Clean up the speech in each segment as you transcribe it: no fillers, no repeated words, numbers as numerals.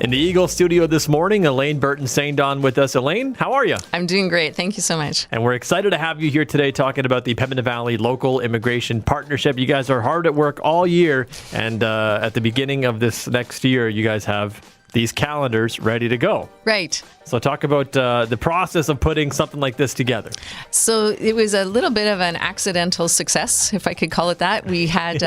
In the Eagle studio this morning, Elaine, Burton, Saindon with us. Elaine, how are you? I'm doing great. Thank you so much. And we're excited to have you here today talking about the Pembina Valley Local Immigration Partnership. You guys are hard at work all year, and at the beginning of this next year, you guys have these calendars ready to go. Right. So talk about the process of putting something like this together. So it was a little bit of an accidental success, if I could call it that. We had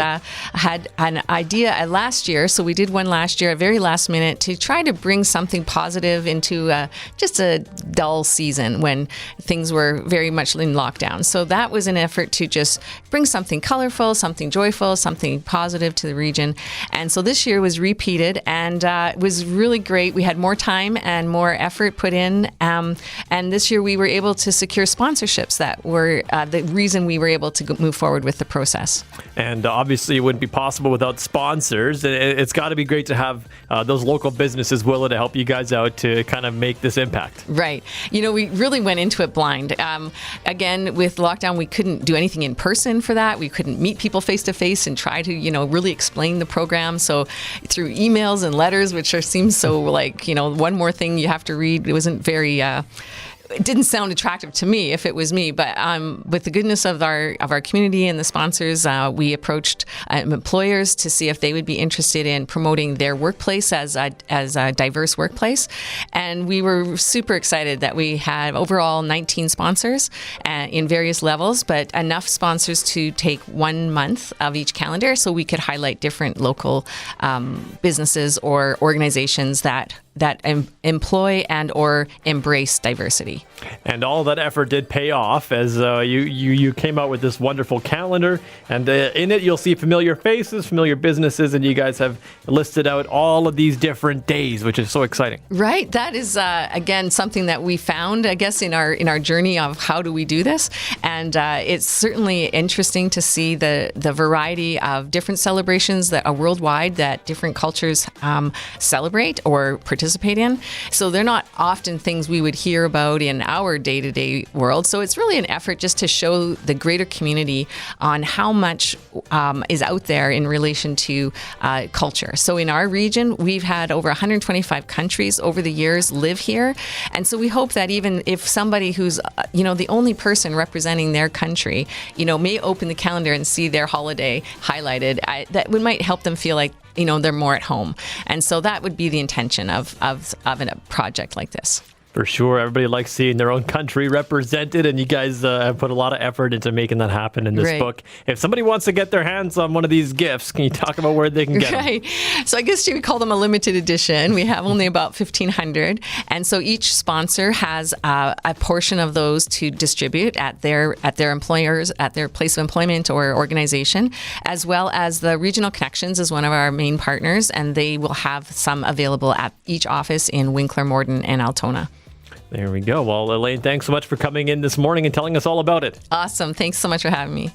had an idea last year, so we did one last year, very last minute, to try to bring something positive into just a dull season when things were very much in lockdown. So that was an effort to just bring something colorful, something joyful, something positive to the region. And so this year was repeated, and it was really great. We had more time and more effort put in, and this year we were able to secure sponsorships that were the reason we were able to move forward with the process. And obviously it wouldn't be possible without sponsors. It's got to be great to have those local businesses willing to help you guys out to kind of make this impact. Right. You know, we really went into it blind. Again, with lockdown, we couldn't do anything in person for that. We couldn't meet people face to face and try to, really explain the program. So through emails and letters, which seems so like, one more thing you have to read. It wasn't very it didn't sound attractive to me if it was me, but with the goodness of our community and the sponsors, we approached employers to see if they would be interested in promoting their workplace as a diverse workplace. And we were super excited that we had overall 19 sponsors in various levels, but enough sponsors to take 1 month of each calendar so we could highlight different local businesses or organizations that employ and or embrace diversity. And all that effort did pay off as you came out with this wonderful calendar, and in it you'll see familiar faces, familiar businesses, and you guys have listed out all of these different days, which is so exciting. Right. That is again something that we found, I guess, in our journey of how do we do this, and it's certainly interesting to see the variety of different celebrations that are worldwide that different cultures celebrate or participate in. So they're not often things we would hear about in our day-to-day world. So it's really an effort just to show the greater community on how much is out there in relation to culture. So in our region, we've had over 125 countries over the years live here. And so we hope that even if somebody who's, the only person representing their country, may open the calendar and see their holiday highlighted, that might help them feel like they're more at home. And so that would be the intention of a project like this. For sure. Everybody likes seeing their own country represented, and you guys have put a lot of effort into making that happen in this book. If somebody wants to get their hands on one of these gifts, can you talk about where they can get them? So I guess you would call them a limited edition. We have only about 1,500. And so each sponsor has a portion of those to distribute at their employers, at their place of employment or organization, as well as the Regional Connections is one of our main partners, and they will have some available at each office in Winkler, Morden, and Altona. There we go. Well, Elaine, thanks so much for coming in this morning and telling us all about it. Awesome. Thanks so much for having me.